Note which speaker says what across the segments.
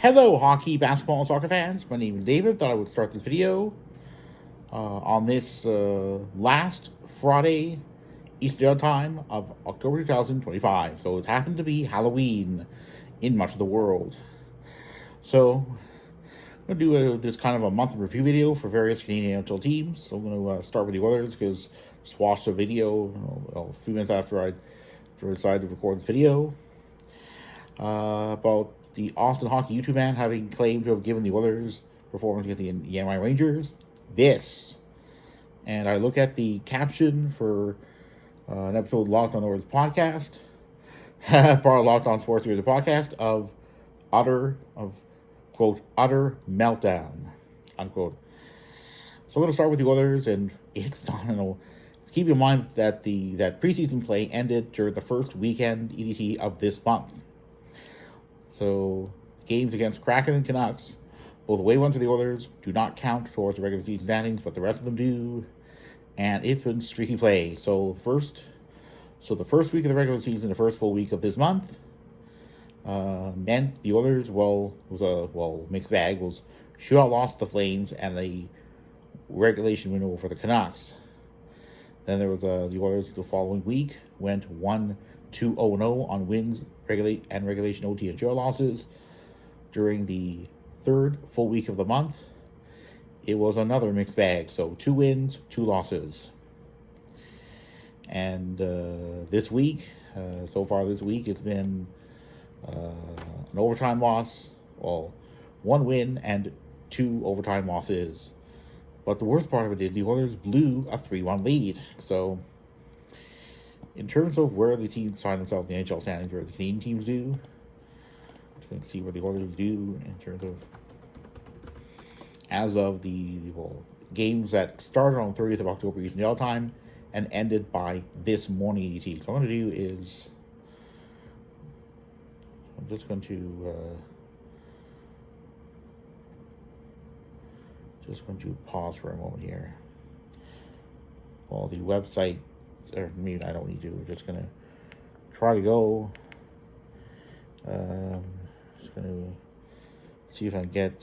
Speaker 1: Hello, hockey, basketball, and soccer fans. My name is David. Thought I would start this video on this last Friday Eastern Daylight Time of October 2025. So it happened to be Halloween in much of the world. So I'm going to do this kind of a month review video for various Canadian NHL teams. So I'm going to start with the Oilers because I just watched the video a few minutes after I decided to record the video about the Austin Hockey YouTube man having claimed to have given the Oilers performance against the Indiana Rangers this. And I look at the caption for an episode of Locked On Oilers podcast, part of Locked On Sports Oilers podcast quote, utter meltdown, unquote. So I'm going to start with the Oilers, and it's not, keep in mind that that preseason play ended during the first weekend EDT of this month. So games against Kraken and Canucks, both away ones for the Oilers, do not count towards the regular season standings, but the rest of them do. And it's been streaky play. So the first week of the regular season, the first full week of this month, meant the Oilers, was a mixed bag. Was shootout loss to the Flames and a regulation win over the Canucks. Then there was the Oilers the following week went 1-2-0-0 on wins, regulation OT and shootout losses. During the third full week of the month, it was another mixed bag. So 2 wins, 2 losses. And this week, so far this week, it's been an overtime loss. Well, 1 win and 2 overtime losses. But the worst part of it is the Oilers blew a 3-1 lead. So, in terms of where the teams find themselves in the NHL standings, where the Canadian teams do, I'm going to see where the Oilers do in terms of, as of the games that started on 30th of October Eastern Daylight Time and ended by this morning EDT. So what I'm going to do is, I'm just going to pause for a moment here. Well, the website, or maybe I don't need to. We're just going to try to go. Just going to see if I can get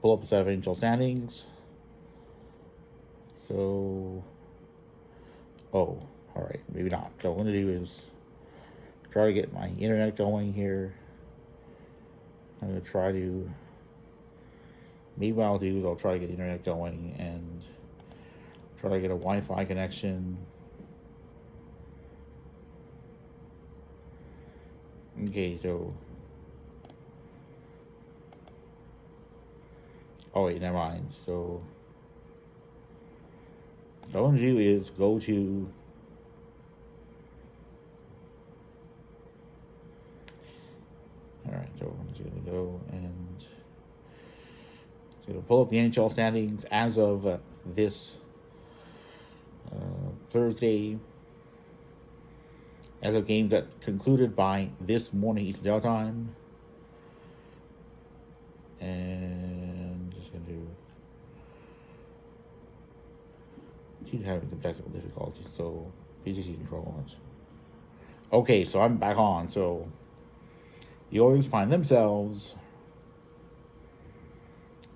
Speaker 1: pull up the set of NHL standings. So, all right, maybe not. So what I'm going to do is try to get my internet going here. I'm going to try to, maybe what I'll do is I'll try to get the internet going and try to get a Wi-Fi connection. Okay, so, oh wait, never mind. So what I'm going to do is go to, alright, so I'm just going to go and pull up the NHL standings as of this Thursday, as of games that concluded by this morning Eastern Daylight Time. And just going to keep having some technical difficulties, so please excuse me for a moment. Okay, so I'm back on. So the Oilers find themselves,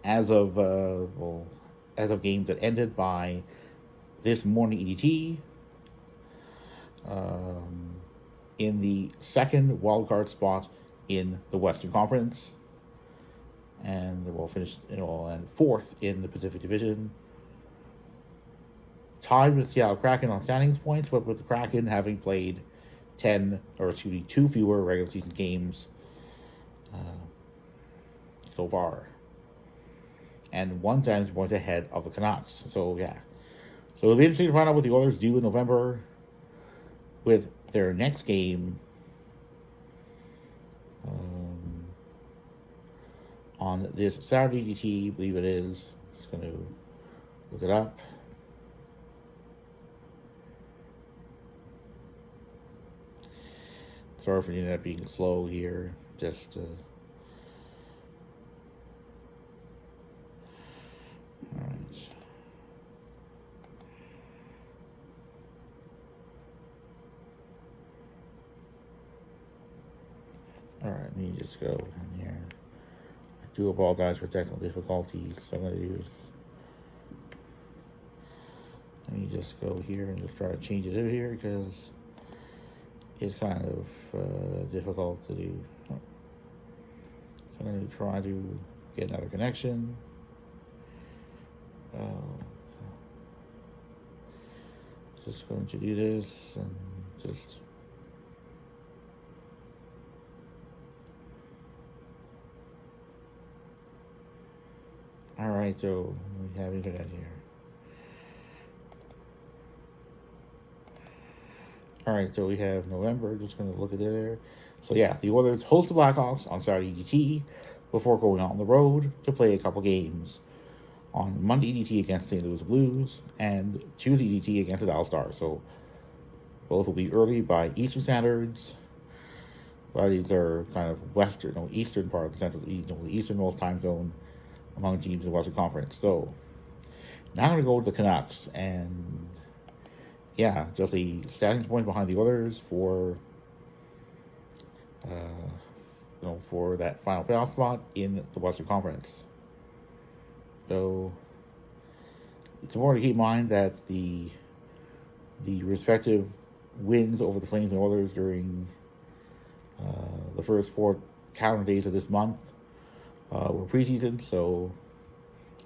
Speaker 1: as of games that ended by this morning EDT, in the second wildcard spot in the Western Conference, and we'll finish and 4th in the Pacific Division, tied with Seattle Kraken on standings points, but with the Kraken having played 2 fewer regular season games so far, and 1 standings point ahead of the Canucks. So yeah, so it'll be interesting to find out what the Oilers do in November with their next game on this Saturday EDT, I believe it is. Just going to look it up. Sorry for the internet being slow here. Just all right. All right, let me just go in here. do apologize for technical difficulties. So I'm going to use. Let me just go here and just try to change it out here because it's kind of difficult to do. So I'm going to try to get another connection. Just going to do this and just. All right, so we have internet here. All right, so we have November. Just going to look at it there. So yeah, the Oilers host the Blackhawks on Saturday EDT before going on the road to play a couple games on Monday EDT against St. Louis Blues and Tuesday EDT against the Dallas Stars. So both will be early by Eastern standards. But these are kind of eastern part of the central, the easternmost time zone among teams in the Western Conference. So now I'm going to go to the Canucks, and yeah, just the standings point behind the Oilers for for that final playoff spot in the Western Conference. So it's important to keep in mind that the respective wins over the Flames and Oilers during the first 4 calendar days of this month were preseason, so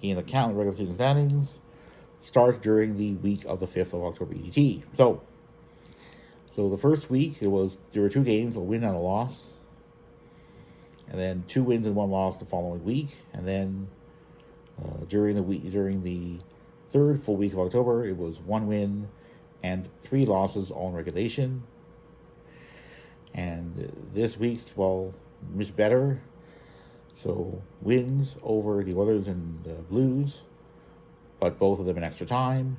Speaker 1: in the calendar regular season standings starts during the week of the 5th of October EDT. So the first week there were 2 games, a win and a loss, and then 2 wins and 1 loss the following week, and then during the third full week of October it was 1 win and 3 losses all in regulation. And this week's, much better. So wins over the Oilers and the Blues, but both of them in extra time.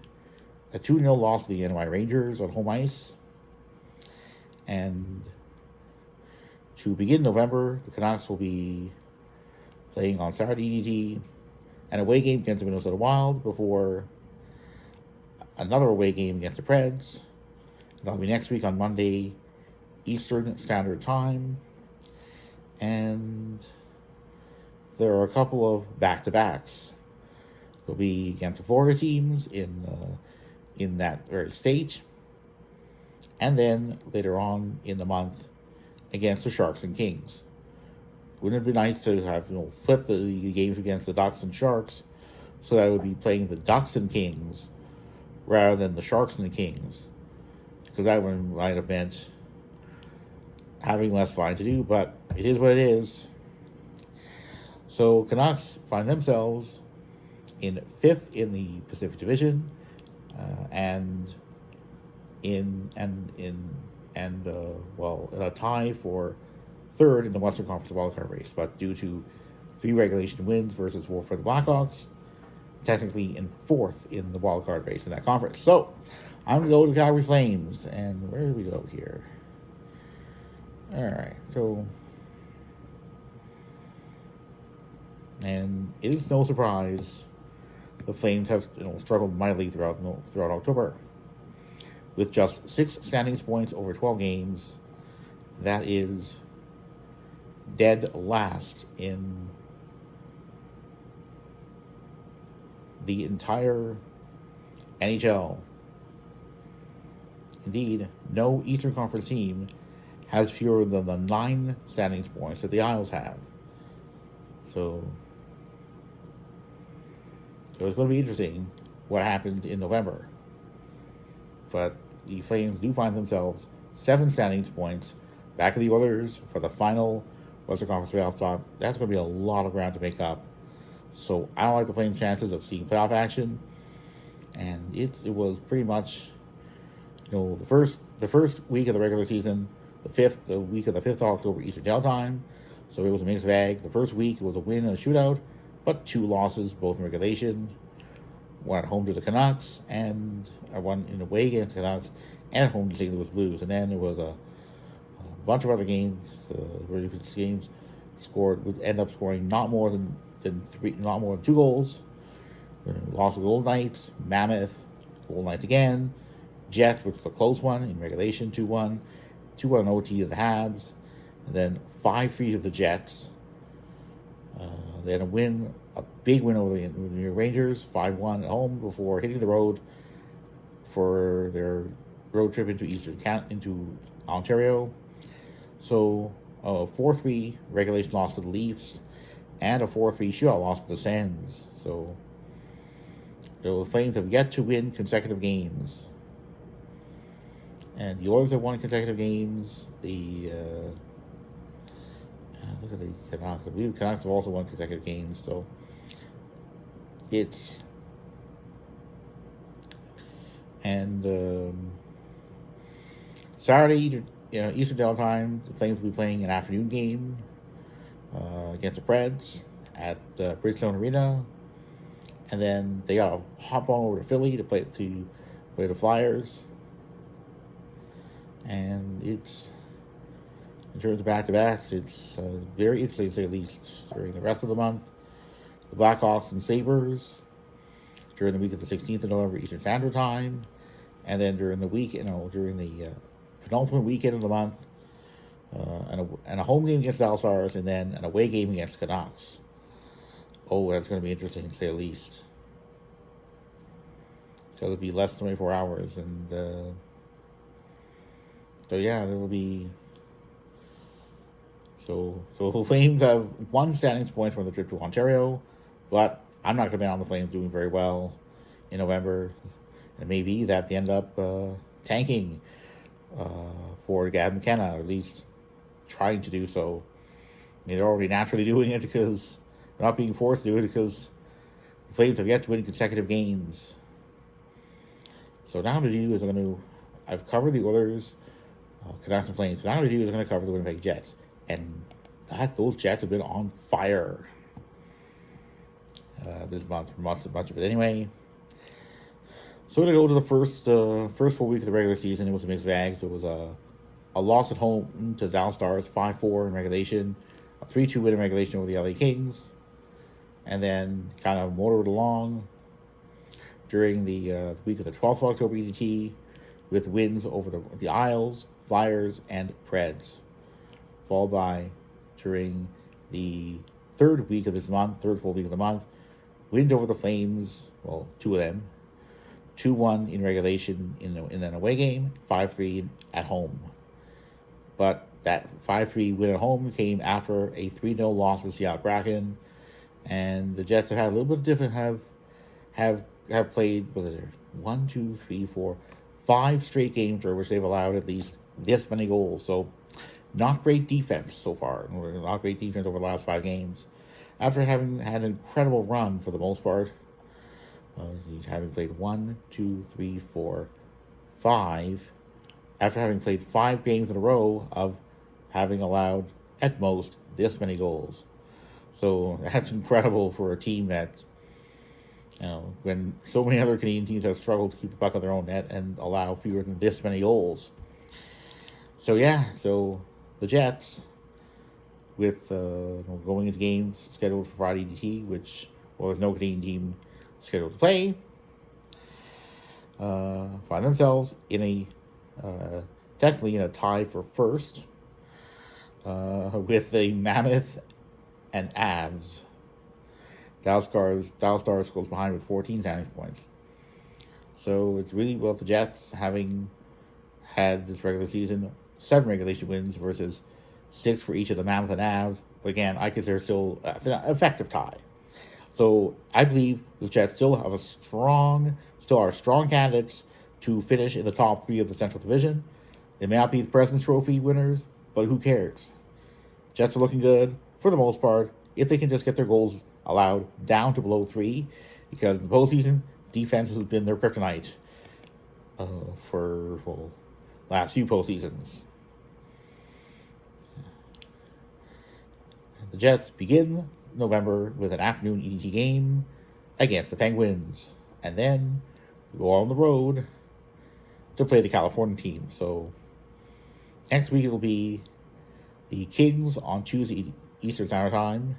Speaker 1: A 2-0 loss to the NY Rangers on home ice. And to begin November, the Canucks will be playing on Saturday EDT an away game against the Minnesota Wild before another away game against the Preds. That'll be next week on Monday, Eastern Standard Time. And there are a couple of back-to-backs. They'll be against the Florida teams in that very state. And then later on in the month against the Sharks and Kings. Wouldn't it be nice to have flip the games against the Ducks and Sharks so that I would be playing the Ducks and Kings rather than the Sharks and the Kings? Because that one might have meant having less flying to do, but it is what it is. So Canucks find themselves in 5th in the Pacific Division, and in a tie for 3rd in the Western Conference wildcard race. But due to 3 regulation wins versus 4 for the Blackhawks, technically in 4th in the wildcard race in that conference. So I'm going to go to Calgary Flames, and where do we go here? All right, so, and it is no surprise the Flames have struggled mightily throughout October, with just 6 standings points over 12 games. That is dead last in the entire NHL. Indeed, no Eastern Conference team has fewer than the 9 standings points that the Isles have. So it's going to be interesting what happens in November. But the Flames do find themselves 7 standings points back of the Oilers for the final Western Conference playoff spot. That's going to be a lot of ground to make up. So I don't like the Flames' chances of seeing playoff action. And it was pretty much, the first week of the regular season, the week of the 5th of October Eastern Daylight Time. So it was a mixed bag. The first week was a win and a shootout, but 2 losses, both in regulation. 1 at home to the Canucks, and 1 in away against the Canucks, and at home to St. Louis Blues. And then there was a bunch of other games where games would end up scoring not more than 2 goals. Lost to the Golden Knights, Mammoth, Golden Knights again, Jets, which was a close one in regulation, 2-1, 2-1 in OT to the Habs, and then 5-3 to the Jets. They had a big win over the New York Rangers, 5-1 at home before hitting the road for their road trip into Ontario. So a 4-3 regulation loss to the Leafs and a 4-3 shootout loss to the Sens. So the Flames have yet to win consecutive games. And the Oilers have won consecutive games. Look at the Canucks. I believe the Canucks have also won consecutive games. So it's... And Saturday, Eastern Daylight Time, the Flames will be playing an afternoon game against the Preds at Bridgestone Arena, and then they gotta hop on over to Philly to play the Flyers. And it's, in terms of back-to-backs, it's very interesting to say the least. During the rest of the month, the Blackhawks and Sabres during the week of the 16th of November Eastern Standard Time, and then during the week, during the penultimate weekend of the month, and a home game against the Dallas Stars, and then an away game against the Canucks. Oh, that's going to be interesting to say the least. So it'll be less than 24 hours, and so yeah, it'll be. So the Flames have one standings point from the trip to Ontario, but I'm not going to bet on the Flames doing very well in November. It may be that they end up tanking for Gavin McKenna, or at least trying to do so. I mean, they're already naturally doing it because they're not being forced to do it because the Flames have yet to win consecutive games. So now what I'm going to do is I've covered the Oilers, Canucks and Flames. So now what I'm going to do is I'm going to cover the Winnipeg Jets. And those Jets have been on fire this month, for much of it anyway. So we're going to go to the first full week of the regular season. It was a mixed bag. So it was a loss at home to the Dallas Stars, 5-4 in regulation, a 3-2 win in regulation over the LA Kings, and then kind of motored along during the week of the 12th of October EDT with wins over the Isles, Flyers, and Preds, followed by, during the third full week of the month, wins over the Flames, well, two of them, 2-1 in regulation in an away game, 5-3 at home. But that 5-3 win at home came after a 3-0 loss to the Seattle Kraken, and the Jets have had a little bit of different, have played, what is it, 5 straight games during which they've allowed at least this many goals. So not great defense so far. Not great defense over the last 5 games. After having had an incredible run for the most part, having played 5. After having played 5 games in a row of having allowed at most this many goals. So that's incredible for a team that, when so many other Canadian teams have struggled to keep the puck on their own net and allow fewer than this many goals. So the Jets, with going into games scheduled for Friday EDT, there's no Canadian team scheduled to play, find themselves technically in a tie for first with the Mammoth and Avs. Dallas Stars goes behind with 14 standing points. So it's really, the Jets, having had this regular season 7 regulation wins versus 6 for each of the Mammoth and Avs. But again, I consider still an effective tie. So I believe the Jets still are strong candidates to finish in the top 3 of the Central Division. They may not be the President's Trophy winners, but who cares? Jets are looking good for the most part if they can just get their goals allowed down to below 3, because in the postseason, defense has been their kryptonite for last few postseasons. The Jets begin November with an afternoon EDT game against the Penguins, and then go on the road to play the California team. So next week it'll be the Kings on Tuesday Eastern Standard Time,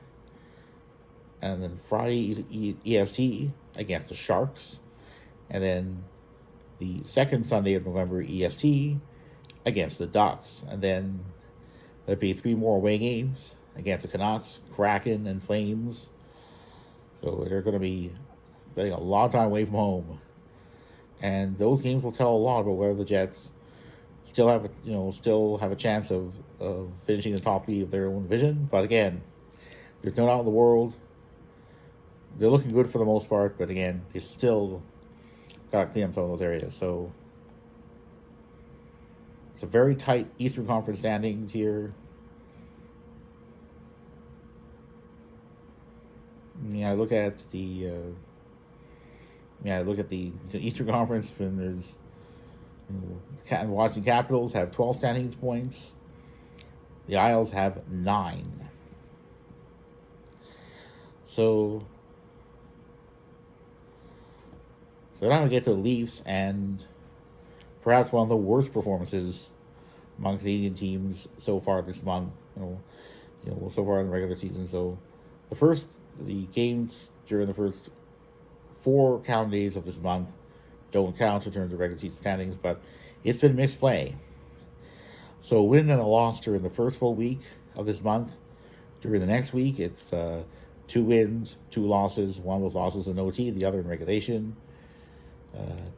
Speaker 1: and then Friday EST against the Sharks, and then the second Sunday of November EST against the Ducks, and then there'll be 3 more away games against the Canucks, Kraken, and Flames So they're going to be spending a lot of time away from home. And those games will tell a lot about whether the Jets still have a chance of finishing the top three of their own division. But again, there's no doubt in the world they're looking good for the most part. But again, they still got to clean up some of those areas. So it's a very tight Eastern Conference standings here. I look at the Eastern Conference, and there's Washington Capitals have 12 standings points. The Isles have 9. So now we get to the Leafs, and perhaps one of the worst performances among Canadian teams so far this month. So far in the regular season. So the games during the first 4 calendar days of this month don't count in terms of regular season standings, but it's been mixed play. So a win and a loss during the first full week of this month. During the next week, it's 2 wins, 2 losses. One of those losses in OT, the other in regulation.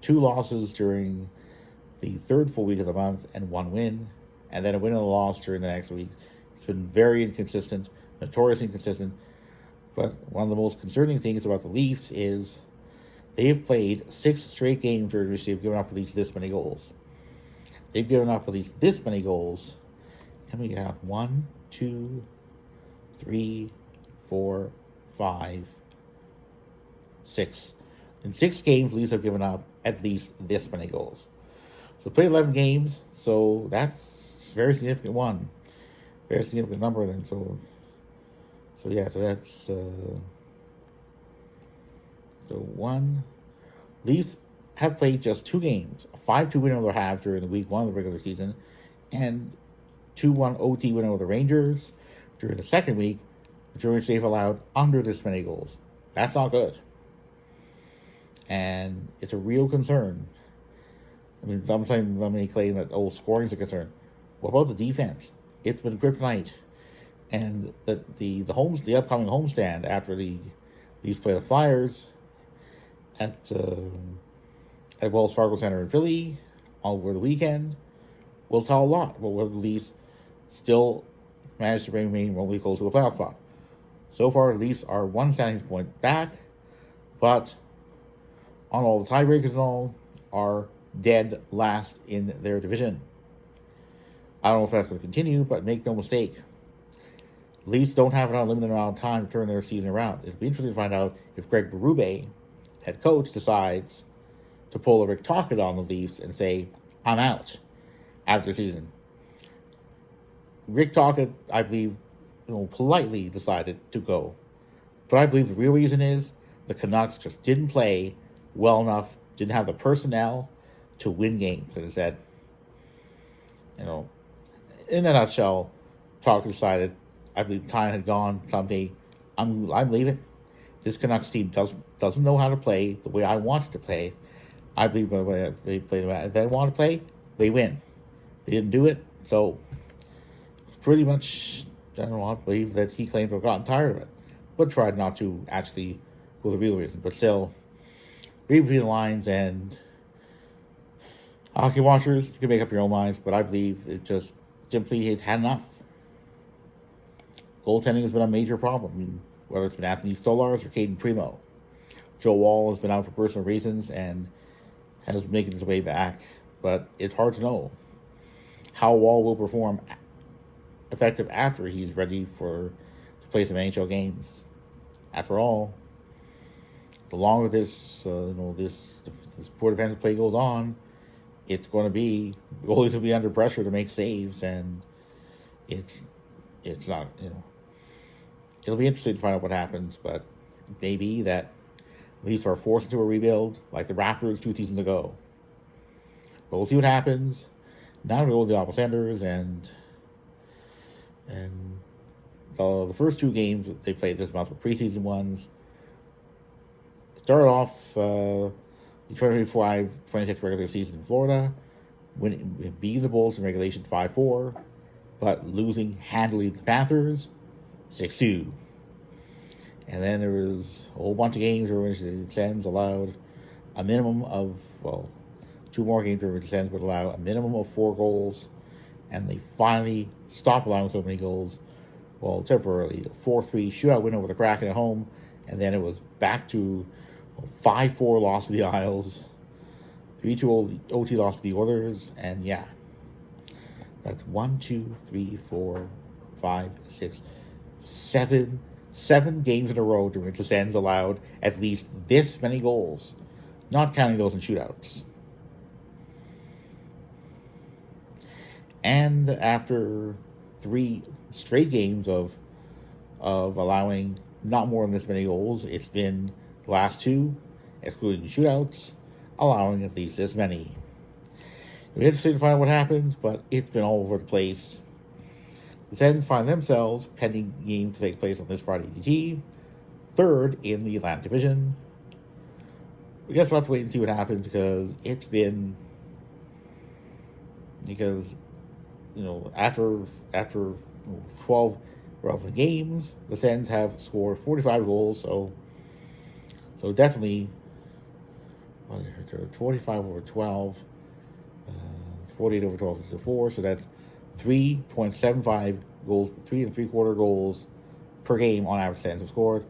Speaker 1: 2 losses during the third full week of the month, and 1 win, and then a win and a loss during the next week. It's been very inconsistent, notoriously inconsistent. But one of the most concerning things about the Leafs is they've played 6 straight games during which they've given up at least this many goals. They've given up at least this many goals. And we got 1, 2, 3, 4, 5, 6. In 6 games, Leafs have given up at least this many goals. So played 11 games, so that's a very significant one. Very significant number of them. So that's so 1. Leafs have played just 2 games, a 5-2 win over the Habs during the week 1 of the regular season, and 2-1 OT win over the Rangers during the second week, during which they've allowed under this many goals. That's not good. And it's a real concern. I mean, sometimes somebody claim that, scoring is a concern. What about the defense? It's been kryptonite. And the upcoming homestand after the Leafs play the Flyers at Wells Fargo Center in Philly over the weekend will tell a lot about whether the Leafs still manage to remain remotely close to a playoff spot. So far, the Leafs are 1 standings point back, but on all the tiebreakers and all, are dead last in their division. I don't know if that's going to continue, but make no mistake, Leafs don't have an unlimited amount of time to turn their season around. It'll be interesting to find out if Greg Berube, head coach, decides to pull a Rick Tocchet on the Leafs and say, I'm out after the season. Rick Tocchet, I believe, politely decided to go. But I believe the real reason is the Canucks just didn't play well enough, didn't have the personnel to win games. And instead, in a nutshell, Tocchet decided, I believe time had gone someday. I'm leaving. This Canucks team doesn't know how to play the way I want it to play. I believe the way they play, if they want to play, they win. They didn't do it, so pretty much, I believe that he claimed to have gotten tired of it, but tried not to actually for the real reason. But still, read between the lines, and hockey watchers, you can make up your own minds, but I believe it just simply had enough. Goaltending has been a major problem. I mean, whether it's been Anthony Stolarz or Caden Primo. Joe Woll has been out for personal reasons and has been making his way back, but it's hard to know how Woll will perform effective after he's ready to play some NHL games. After all, the longer this poor defensive play goes on, it's going to be goalies will be under pressure to make saves, and it's not It'll be interesting to find out what happens, but maybe that Leafs are forced into a rebuild like the Raptors 2 seasons ago. But we'll see what happens. Now we go with the Ottawa Senators, and the first 2 games they played this month were preseason ones. Started off the 2025-26 regular season in Florida, beating the Bulls in regulation 5-4, but losing handily to the Panthers 6-2. And then there was a whole bunch of games where the Sens allowed a minimum of, well, 2 more games where the Sens would allow a minimum of 4 goals. And they finally stopped allowing so many goals, well, temporarily. A 4-3 shootout win over the Kraken at home. And then it was back to a 5-4 loss to the Isles. 3-2 OT loss to the Oilers. And yeah, that's 1, 2, 3, 4, 5, 6, 7 games in a row during which the Sens allowed at least this many goals, not counting those in shootouts. And after 3 straight games of allowing not more than this many goals, it's been the last 2, excluding the shootouts, allowing at least this many. It'll be interesting to find out what happens, but it's been all over the place. The Sens find themselves, pending game to take place on this Friday EDT, 3rd in the Atlantic Division. I guess we'll have to wait and see what happens because after 12 relevant games, the Sens have scored 45 goals, so definitely 45 over 12, 48 over 12 is 4, so that's 3.75 goals, 3 3/4 goals per game on average. Sens have scored.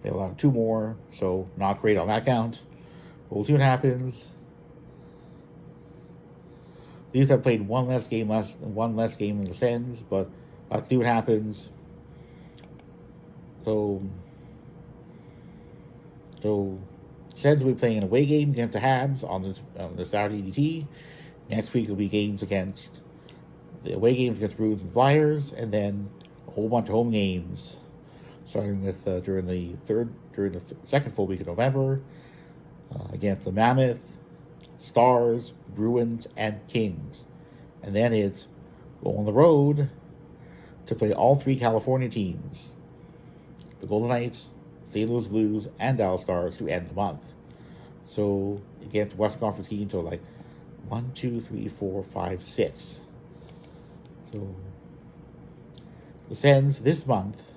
Speaker 1: They allowed 2 more, so not great on that count. But we'll see what happens. These have played one less game than the Sens, but let's see what happens. So Sens will be playing an away game against the Habs on the Saturday EDT. Next week will be games against the away games against Bruins and Flyers, and then a whole bunch of home games, starting with during the second full week of November against the Mammoth, Stars, Bruins, and Kings. And then it's go on the road to play all 3 California teams, the Golden Knights, St. Louis Blues, and Dallas Stars, to end the month. So against Western Conference teams, so like 1, 2, 3, 4, 5, 6. So the Sens this month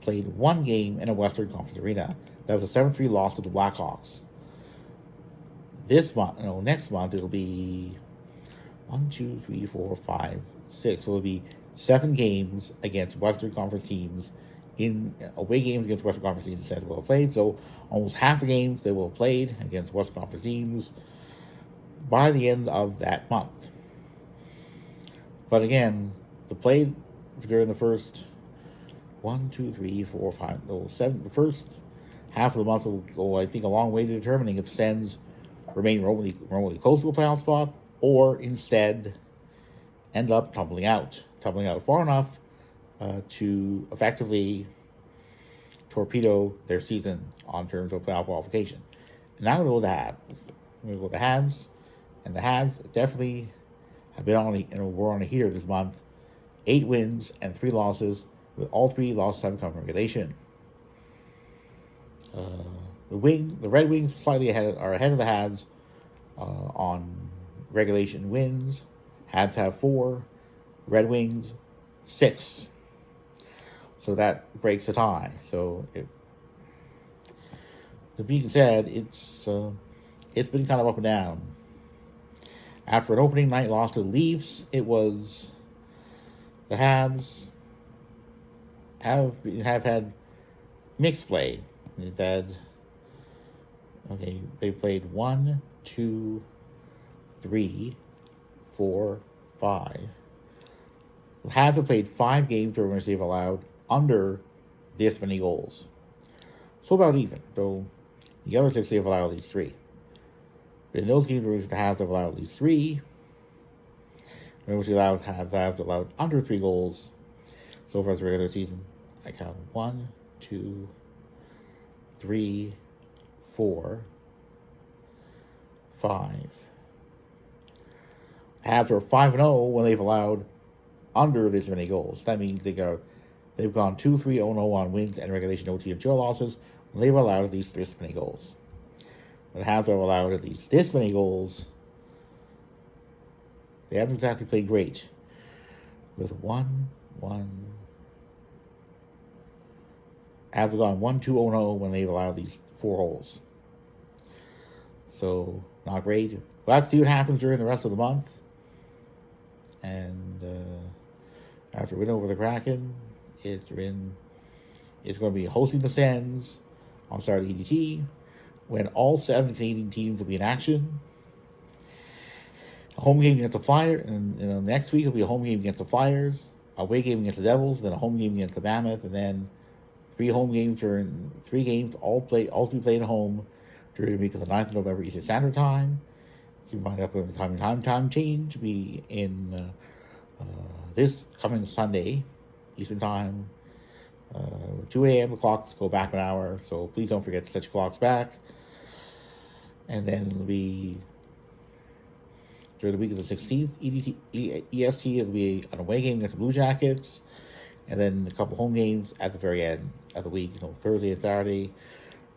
Speaker 1: played 1 game in a Western Conference arena. That was a 7-3 loss to the Blackhawks. Next month it'll be 1, 2, 3, 4, 5, 6. So it'll be 7 games against Western Conference teams, in away games against Western Conference teams that will have played. So almost half the games they will have played against Western Conference teams by the end of that month. But again, the play during the first 1, 2, 3, 4, 5, 7, the first half of the month will go, I think, a long way to determining if Sens remain remotely close to a playoff spot, or instead end up tumbling out far enough to effectively torpedo their season on terms of playoff qualification. And now we'll go to the Habs. We're going to go with the Habs, and the Habs definitely have been we're on a heater this month. 8 wins and 3 losses, with all 3 losses having come from regulation. The Red Wings are ahead of the Habs on regulation wins. Habs have 4, Red Wings 6. So that breaks the tie. So being said, it's been kind of up and down. After an opening night loss to the Leafs, it was the Habs have had mixed play. They played 1, 2, 3, 4, 5. The Habs have played 5 games during which they've allowed under this many goals. So about even, though the other 6 they've allowed at least 3. But in those games during which the Habs have allowed at least 3, in which the Habs have allowed under 3 goals so far as the regular season, I count 1, 2, 3, 4, 5. Habs are 5-0 when they've allowed under this many goals. That means they've gone 2-3-0-0 on wins and regulation OT and chill losses when they've allowed at least this many goals. When the Habs have allowed at least this many goals, they haven't exactly played great. With 1, Avs have gone 1-2-0 when they've allowed these 4 holes. So, not great. We'll have to see what happens during the rest of the month. And after a win over the Kraken, it's going to be hosting the Sens on Saturday EDT, when all 7 Canadian teams will be in action. A home game against the Flyers, and next week will be a home game against the Flyers, a away game against the Devils, then a home game against the Mammoth, and then 3 home games during 3 games, all to be played at home during the week of the 9th of November Eastern Standard Time. Keep in mind that the time change will be in this coming Sunday Eastern Time. 2 a.m. the clocks go back an hour, so please don't forget to set your clocks back. And then it'll be during the week of the 16th EST, it'll be an away game against the Blue Jackets, and then a couple home games at the very end of the week, Thursday and Saturday,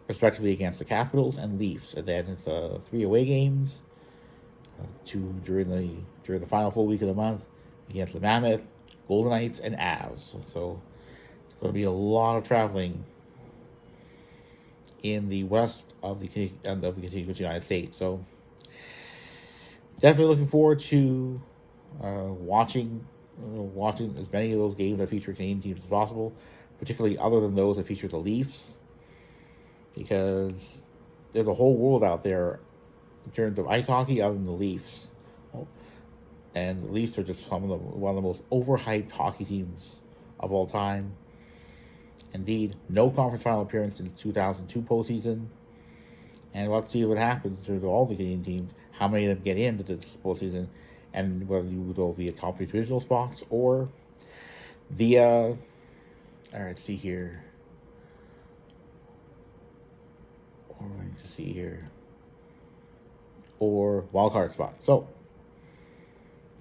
Speaker 1: respectively, against the Capitals and Leafs. And then it's 3 away games, 2 during the final full week of the month against the Mammoth, Golden Knights, and Avs. So it's going to be a lot of traveling in the west of the contiguous United States. So definitely looking forward to watching as many of those games that feature Canadian teams as possible, particularly other than those that feature the Leafs, because there's a whole world out there in terms of ice hockey other than the Leafs. And the Leafs are just one of the most overhyped hockey teams of all time. Indeed, no conference final appearance in the 2002 postseason. And we'll have to see what happens to all the Canadian teams, how many of them get into this postseason, and whether you go via top 3 divisional spots or via, let's see here. Or wildcard spot. So,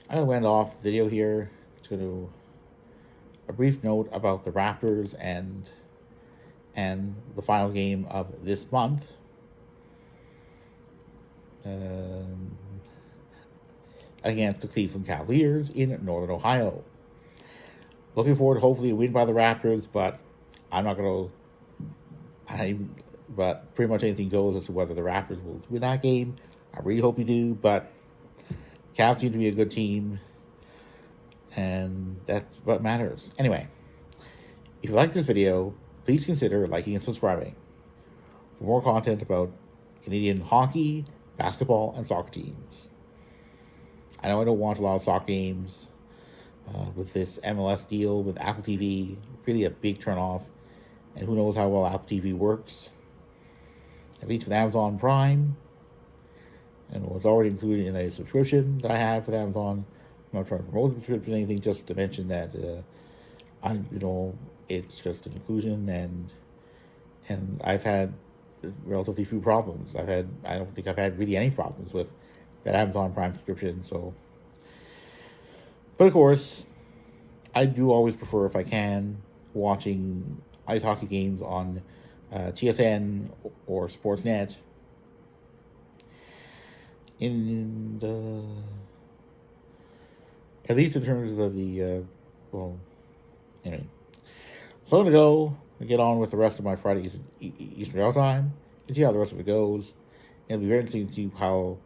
Speaker 1: I'm going to end off the video here. It's going to a brief note about the Raptors and the final game of this month. Against the Cleveland Cavaliers in Northern Ohio. Looking forward to hopefully a win by the Raptors, but but pretty much anything goes as to whether the Raptors will win that game. I really hope we do, but Cavs seem to be a good team, and that's what matters. Anyway, if you like this video, please consider liking and subscribing for more content about Canadian hockey, basketball, and soccer teams. I know I don't watch a lot of soccer games with this MLS deal with Apple TV. Really a big turnoff, and who knows how well Apple TV works. At least with Amazon Prime, and it was already included in a subscription that I have with Amazon. I'm not trying to promote the subscription or anything, just to mention that it's just an inclusion, and I've had relatively few problems. I don't think I've had really any problems with that Amazon Prime subscription. So, but of course, I do always prefer, if I can, watching ice hockey games on TSN or Sportsnet. At least in terms of the anyway. So I'm going to go and get on with the rest of my Friday Eastern Rail time and see how the rest of it goes. It'll be very interesting to see how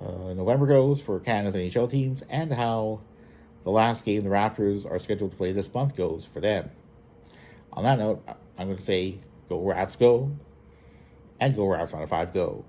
Speaker 1: November goes for Canada's NHL teams, and how the last game the Raptors are scheduled to play this month goes for them. On that note, I'm going to say, go Raps go, and go Raps on a 5 go.